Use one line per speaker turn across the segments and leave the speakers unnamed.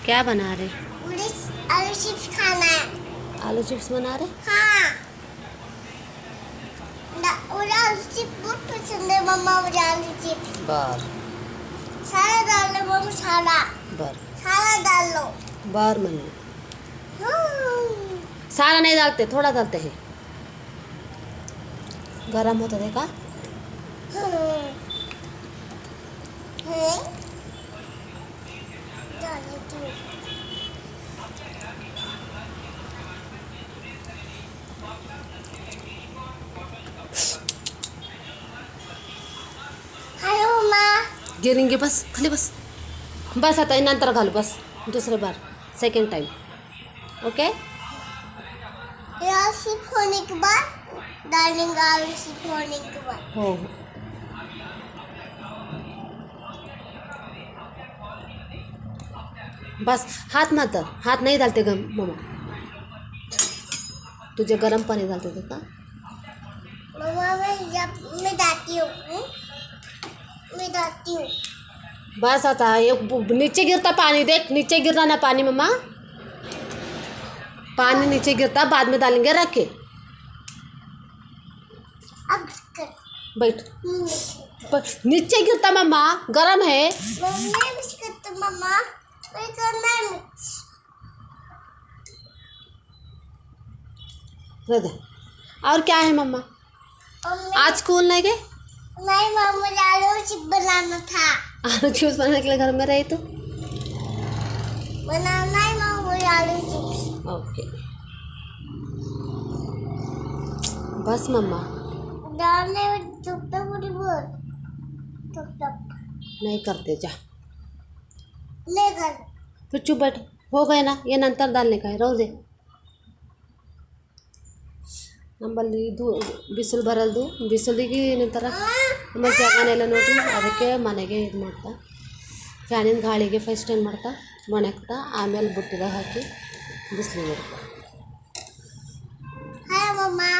क्या बना रहे?
आलू चिप्स खाना है।
आलू चिप्स बना रहे?
हाँ, मुझे आलू चिप्स बहुत पसंद है मम्मा। मुझे आलू चिप्स
बार
सारा डाल लो मम्मा,
बार
सारा डाल लो।
बार मम्मी
हाँ।
सारा नहीं डालते, थोड़ा डालते हैं। गरम होता देखा?
डाल देती हूँ। हेलो माँ।
गिरेंगे बस, खाली बस बस आता नंतर घालू बस दुसरे बार सेकंड टाइम. ओके.
आलू चिप्स होने के बाद डालेंगे। आलू चिप्स होने के बाद
हो. बस हाथ मत, हाथ नहीं डालते गम मम्मा. तुझे गरम पानी डालते थे का?
मम्मा मैं डालती हूँ। मैं डालती हूँ।
बस आता ये नीचे गिरता पानी, देख नीचे गिरना ना पानी मम्मा. पानी नीचे गिरता, बाद में डालेंगे, रख के
अब कर।
बैठ. नीचे गिरता मम्मा, गरम है.
मैं मिक्स करती मम्मा। मैं करना है मिक्स।
रह दे. और क्या है मम्मा? आज स्कूल नहीं गए?
नहीं मम्मा, मुझे आलू चिप्स बनाना था।
आलू चिप्स बनाने के लिए घर में रहे तो
बनाना है मम्मा, मुझे आलू चिप्स।
ओके. बस मम्मा
डालने में चुप पूरी बहुत चुप
नहीं करते, जा
नहीं कर।
फिर चुप बैठ. हो गए ना, ये नंतर डालने का है, रोज दे. ನಮ್ಮಲ್ಲಿ ಇದು ಬಿಸಿಲು ಬರಲ್ದು, ಬಿಸಿಲಿಗೆ ನಂತರ ಆಮೇಲೆ ಜಾಗನೆಲ್ಲ ನೋಡಿ ಅದಕ್ಕೆ ಮನೆಗೆ ಇದು ಮಾಡ್ತಾ ಫ್ಯಾನಿನ ಗಾಳಿಗೆ ಫಸ್ಟ್ ಏನು ಮಾಡ್ತಾ ಒಣಗ್ತಾ ಆಮೇಲೆ ಬುಟ್ಟಿದಾಗ ಹಾಕಿ ಬಿಸಿಲಿಗೆ ಇಡ್ತಾ.
हाय मम्मा।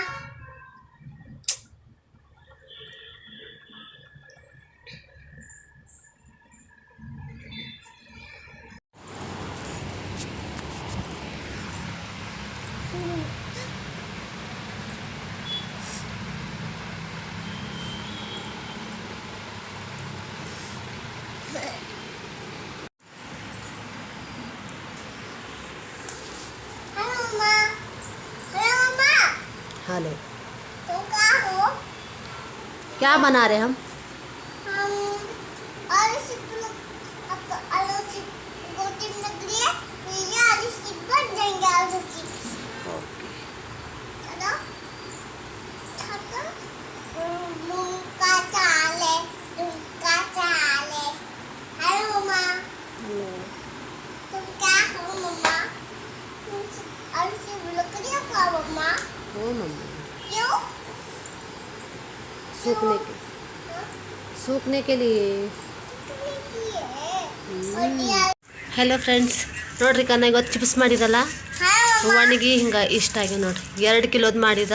हेलो.
तुम कहाँ हो?
क्या बना रहे हम?
हम आलू चिप्स आलू चिप्स दो तीन लग रही है। ये आलू चिप्स बन जाएंगे। आलू चिप्स चलो चलो। मुंगा चाले मुंगा चाले। हेलो मम्मा। तुम क्या हो मम्मा? आलू चिप्स लग रही है क्या मम्मा?
हो मम्मा.
क्यों?
सूखने के लिए. ಹಲೋ ಫ್ರೆಂಡ್ಸ್, ನೋಡ್ರಿ ಕನ್ನ ಇವತ್ತು ಚಿಪ್ಸ್ ಮಾಡಿದಲ್ಲ, ಒಣಗಿ ಹಿಂಗೆ ಇಷ್ಟ ಆಗ್ಯದ ನೋಡ್ರಿ. 2 ಕಿಲೋದು ಮಾಡಿದ.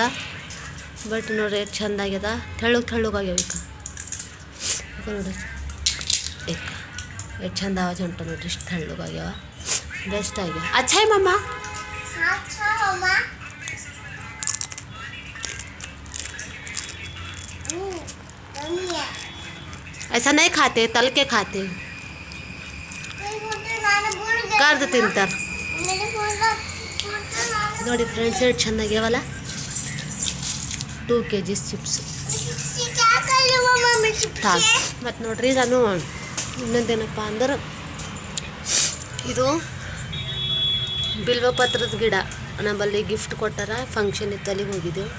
ಬಟ್ ನೋಡ್ರಿ ಎಷ್ಟು ಚಂದ ಆಗ್ಯದ. ತೆಳ್ಳಗಾಗ್ಯಾವ ಈಗ ನೋಡ್ರಿ. ಎಷ್ಟು ಚಂದ ಆವಾಜ್ ಹೊಂಟ ನೋಡ್ರಿ. ಇಷ್ಟು ತೆಳ್ಳಗಾಗ್ಯಾವ, ಬೆಸ್ಟ್ ಆಗ್ಯಾವ. अच्छा है मम्मा?
अच्छा मम्मा।
ऐसा नहीं खाते, तल के खाते. कर दे ತಿಂತಾರೆ ನೋಡಿ ಫ್ರೆಂಡ್ಸ್. ಎಷ್ಟು ಚಂದ ಆಗ್ಯಾವಲ್ಲ. 2 kg ಚಿಪ್ಸ್. ಮತ್ತು ನೋಡ್ರಿ ನಾನು ಇನ್ನೊಂದೇನಪ್ಪ ಅಂದ್ರೆ ಇದು ಬಿಲ್ವ ಪತ್ರದ ಗಿಡ ನಮ್ಮಲ್ಲಿ ಗಿಫ್ಟ್ ಕೊಟ್ಟಾರ. ಫಂಕ್ಷನ್ ಇತ್ತು, ಅಲ್ಲಿಗೆ ಹೋಗಿದ್ದೆವು.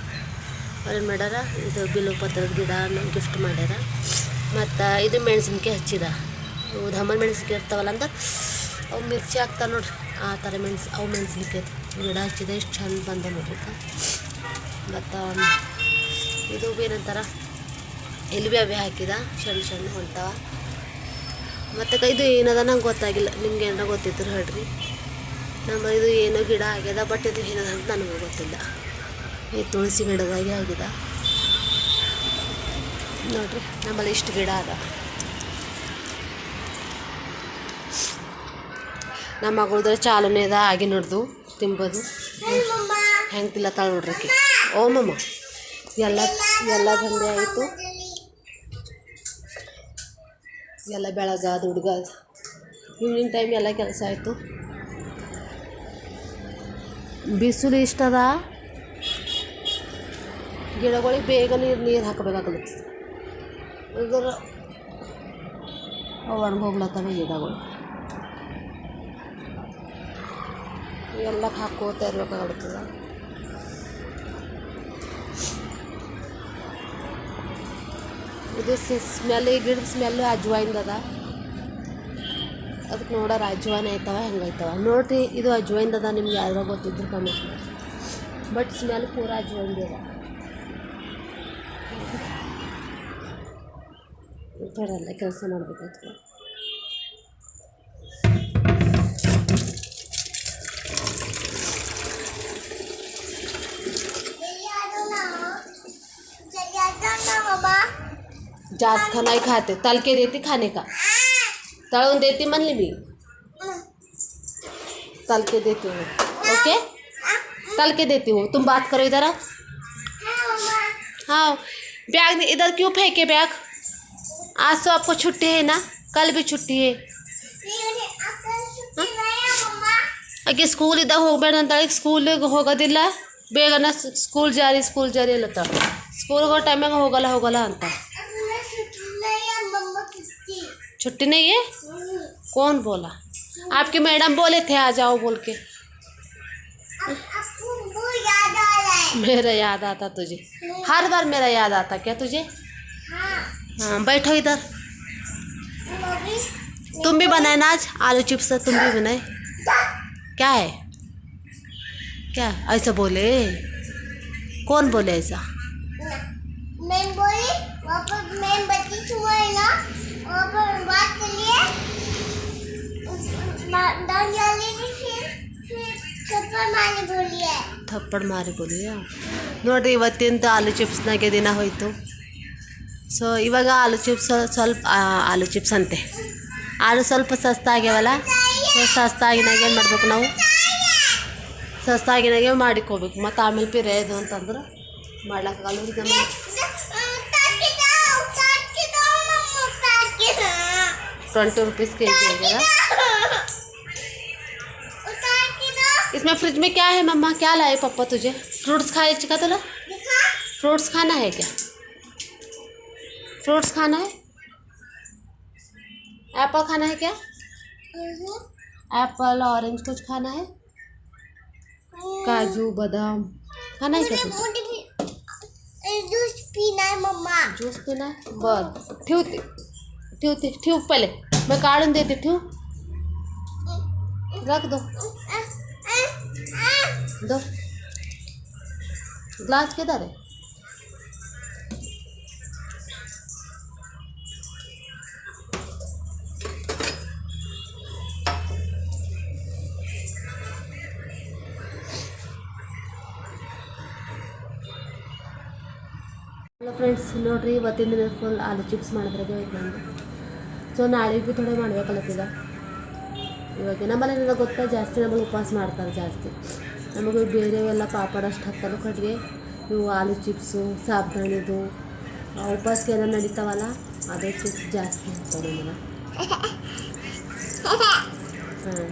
ಅವ್ರೇನು ಮಾಡ್ಯಾರ, ಇದು ಬಿಲ್ವ ಪತ್ರದ ಗಿಡ ಗಿಫ್ಟ್ ಮಾಡ್ಯಾರ. ಮತ್ತು ಇದು ಮೆಣಸಿನ್ಕಾಯಿ ಹಚ್ಚಿದ. ಇವು ಧಮ್ಮಲ್ ಮೆಣಸಿನ್ಕಾಯಿ ಇರ್ತಾವಲ್ಲ ಅಂತ ಅವು ಮಿರ್ಚಿ ಹಾಕ್ತಾರೆ ನೋಡ್ರಿ, ಆ ಥರ ಅವು ಮೆಣಸಿನ್ಕಾಯಿ ಗಿಡ ಹಚ್ಚಿದೆ. ಎಷ್ಟು ಚಂದ ಬಂದ ನೋಡ್ರಿ. ಮತ್ತು ಇದು ಏನಂತಾರೆ ಎಲ್ಬಿ ಅವೆ ಹಾಕಿದ, ಸಣ್ಣ ಹೊಂಟಾವ. ಮತ್ತು ಇದು ಏನದ ನಂಗೆ ಗೊತ್ತಾಗಿಲ್ಲ. ನಿಮ್ಗೆ ಏನಾರ ಗೊತ್ತಿದ್ರು ಹೇಳ್ರಿ. ನಮ್ಮ ಇದು ಏನೋ ಗಿಡ ಆಗ್ಯದ, ಬಟ್ ಇದು ಏನದ ಅಂತ ನನಗೂ ಗೊತ್ತಿಲ್ಲ. ಈ ತುಳಸಿ ಗಿಡದಾಗೆ ಆಗಿದೆ ನೋಡ್ರಿ. ನಮ್ಮಲ್ಲಿ ಇಷ್ಟು ಗಿಡ ಅದ. ನಮ್ಮ ಮಗಳ್ದ್ರೆ ಚಾಲನೆ ಅದ ಆಗಿ ನೋಡ್ದು ತಿಂಬೋದು
ಮಮ್ಮ
ಹೆಂಗೆ ತಿಲ್ಲತ್ತಾಳ ನೋಡ್ರಕ್ಕೆ. ಓ ಮಮ್ಮ ಎಲ್ಲ ಎಲ್ಲ ದಂಧೆ ಆಯಿತು. ಎಲ್ಲ ಬೆಳಗಾದ ಹುಡುಗಾದ ಈವ್ನಿಂಗ್ ಟೈಮ್ ಎಲ್ಲ ಕೆಲಸ ಆಯಿತು. ಬಿಸಿಲು ಇಷ್ಟದ ಗಿಡಗಳಿಗೆ ಬೇಗ ನೀರು ಹಾಕಬೇಕಾಗತ್ತೆ. ಇದ್ರ ಒಣಗಿ ಹೋಗ್ಲತ್ತವೆ ಗಿಡಗಳು. ಎಲ್ಲಕ್ಕೆ ಹಾಕೋತಾ ಇರ್ಬೇಕಾಗ್ತದೆ. ಇದು ಸ್ಮೆಲ್, ಈ ಗಿಡದ ಸ್ಮೆಲ್ಲು ಅಜ್ವಾಯಿನ್ದು ಅದ. ಅದಕ್ಕೆ ನೋಡೋರು ಅಜ್ವಾಯಿನ್ ಆಯ್ತವ ಹೆಂಗಾಯ್ತವ ನೋಡ್ರಿ. ಇದು ಅಜ್ವಾಯಿನ್ದು ಅದ, ನಿಮ್ಗೆ ಯಾವ್ದಾಗ ಗೊತ್ತಿದ್ರು ಕಮೆಂಟ್ ಮಾಡಿ. ಬಟ್ ಸ್ಮೆಲ್ ಪೂರ ಅಜ್ವಾಯಿನ್ದು ಅದ. ಈ ಥರ ಎಲ್ಲ ಕೆಲಸ ಮಾಡಬೇಕಾಯ್ತು. जास्त खाना ही खाते, तल के देती खाने का, तड़ून देती मन ली भी तल के देती हूँ. ओके तल के देती हूँ. तुम बात करो इधर. हाँ बैग इधर क्यों फेंके बैग? आज तो आपको छुट्टी है ना, कल भी छुट्टी है. ಅಕ್ಕೆ ಸ್ಕೂಲ್ ಇದ್ದಾಗ ಹೋಗ್ಬೇಡ ಅಂತೇಳಿ ಸ್ಕೂಲಿಗೆ ಹೋಗೋದಿಲ್ಲ. ಬೇಗನ ಸ್ಕೂಲ್ ಜಾರಿ ಅಲ್ಲತ್ತ. ಸ್ಕೂಲ್ಗೆ ಹೋಗೋ ಟೈಮಾಗ ಹೋಗಲ್ಲ ಅಂತ. छुट्टी नहीं है? कौन बोला? आपके मैडम बोले थे आ जाओ बोल के. मेरा याद आता तुझे, हर बार मेरा याद आता क्या तुझे? हाँ बैठो इधर. तुम भी बनाए ना आज आलू चिप्स, तुम भी बनाए. क्या है? क्या ऐसा बोले? कौन बोले ऐसा?
मैं बोली वापस मैं बच्ची सुबह है ना वहाँ पर बात कर लिए डांस डाली फिर
ಥಪ್ಪಡ್ ಮಾರಿ ಬೋಲಿಯಾ. ನೋಡಿರಿ ಇವತ್ತಿಂದ ಆಲೂ ಚಿಪ್ಸ್ನಾಗೆ ದಿನ ಹೋಯಿತು. ಸೊ ಇವಾಗ ಆಲೂ ಚಿಪ್ಸ್ ಅಂತೆ ಆಲೂ ಸ್ವಲ್ಪ ಸಸ್ತಾಗ್ಯಾವಲ್ಲ. ಸೊ ಸಸ್ತಾಗಿನಾಗ ಏನು ಮಾಡಬೇಕು ನಾವು, ಸಸ್ತಾಗಿನಾಗೆ ಮಾಡಿಕೋಬೇಕು. ಮತ್ತು ಆಮೇಲೆ ಪಿರೆ ಇದು ಅಂತಂದ್ರೆ ಮಾಡ್ಲಿಕ್ಕಾಗಲ್ಲ. ಈಗ 20 रुपीज़ के जी है. इसमें फ्रिज में क्या है मम्मा? क्या लाए पापा तुझे? फ्रूट्स खाए चिका तुला? फ्रूट्स खाना है क्या? फ्रूट्स खाना है? एप्पल खाना है क्या? एप्पल ऑरेंज कुछ खाना है? काजू बादाम खाना है क्या तुझे?
जूस पीना है मम्मा.
जूस पीना है. बस ठेव पहले मैं काढ़न देती. ठेव रख दो ग्लास किधर है? ಹಲೋ ಫ್ರೆಂಡ್ಸ್, ನೋಡಿರಿ ಇವತ್ತಿನ ದಿನ ಫುಲ್ ಆಲೂ ಚಿಪ್ಸ್ ಮಾಡಿದ್ರಾಗೆ ಹೋಯ್ತು ನಂದು. ಸೊ ನಾಳೆಗೆ ಭೀ ಥೋಡೆ ಮಾಡ್ಬೇಕಲ್ಲತ್ತೀಗ. ಇವಾಗ ನಮ್ಮಲ್ಲಿ ಗೊತ್ತಾ ಜಾಸ್ತಿ ನಮಗೆ ಉಪವಾಸ ಮಾಡ್ತಾರೆ ಜಾಸ್ತಿ. ನಮಗೆ ಬೇರೆವೆಲ್ಲ ಪಾಪಡ ಅಷ್ಟು ಹತ್ತಲು ಕಟ್ಟಿಗೆ ಇವು ಆಲೂ ಚಿಪ್ಸು ಸಾಬ್ದಾಣಿದು ಉಪವಾಸಕ್ಕೆ ಏನೋ ನಡೀತಾವಲ್ಲ ಅದೇ ಚಿಪ್ಸ್ ಜಾಸ್ತಿ ಹಾಕ್ತಾರೆ ನಮಗೆ. ಹಾಂ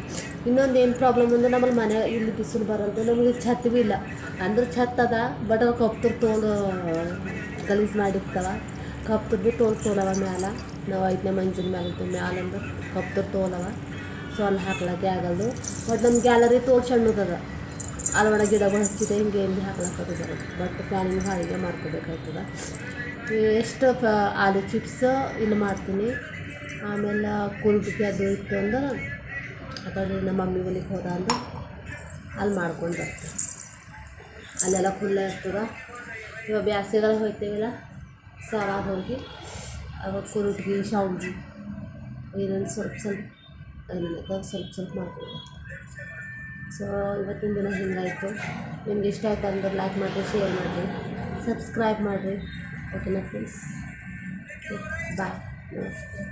ಇನ್ನೊಂದು ಏನು ಪ್ರಾಬ್ಲಮ್ ಅಂದ್ರೆ ನಮ್ಮಲ್ಲಿ ಮನೆ ಇಲ್ಲಿ ಬಿಸಿಲು ಬರೋದು, ನಮಗೆ ಛತ್ ಭೀ ಇಲ್ಲ. ಅಂದ್ರೆ ಛತ್ ಅದ ಬಟ್ ಅವು ಕಪ್ತರ್ ತೋಲು ಗಲೀಜು ಮಾಡಿರ್ತಾವ. ಕಪ್ತರ್ ಭೀ ತೋಲವ ಮ್ಯಾಲ. ನಾವು 5ನೇ ಮಂಜಿನ ಮ್ಯಾಲ ಇರ್ತೀವಿ. ಮ್ಯಾಲ ಅಂದ್ರೆ ಕಪ್ತರ್ ತೋಲವ. ಸೊ ಅಲ್ಲಿ ಹಾಕ್ಲಿಕ್ಕೆ ಆಗಲ್ದು. ಬಟ್ ನಮ್ಮ ಗ್ಯಾಲರಿ ತೋಲ್ ಸಣ್ಣದದ. ಅಲ್ಲಿ ಒಳಗೆ ಗಿಡಗಳು ಹಚ್ಚಿದೆ ಹಿಂಗೆ ಎಲ್ಲಿ ಹಾಕ್ಲಕ್ಕದ. ಬಟ್ ಫ್ಯಾನಿನ ಹಾಳಿಗೆ ಮಾಡ್ಕೋಬೇಕಾಗ್ತದೆ. ಎಷ್ಟು ಆಲೂ ಚಿಪ್ಸ್ ಇಲ್ಲಿ ಮಾಡ್ತೀನಿ. ಆಮೇಲೆ ಕುರುಟಿಗೆ ಅದು ಇತ್ತು ಅಂದ್ರೆ ಆ ಕಡೆ ನಮ್ಮ ಮಮ್ಮಿ ಬಲಿಗೆ ಹೋದ ಅಂದ್ರೆ ಅಲ್ಲಿ ಮಾಡ್ಕೊಂಡು ಬರ್ತೀವಿ. ಅಲ್ಲೆಲ್ಲ ಫುಲ್ಲ ಇರ್ತದೆ. ಇವಾಗ ಬ್ಯಾಸಿಗೆಲ್ಲ ಹೋಗ್ತೀವಿಲ್ಲ ಸಾರ ಹೋಗಿ ಅವಾಗ ಕುರುಟಿಗೆ ಶಾವ್ಗೆ ಏನೇನು ಸ್ವಲ್ಪ ಮಾಡ್ತೀವಿ. ಸೊ ಇವತ್ತಿನ ದಿನ ಹಿಂಗಾಯಿತು. ನಿಮ್ಗೆ ಇಷ್ಟ ಆಯ್ತು ಅಂದ್ರೆ ಲೈಕ್ ಮಾಡಿರಿ, ಶೇರ್ ಮಾಡಿರಿ, ಸಬ್ಸ್ಕ್ರೈಬ್ ಮಾಡಿರಿ. ಓಕೆನಾ ಫ್ರೆಂಡ್ಸ್? ಬಾಯ್, ನಮಸ್ತೆ.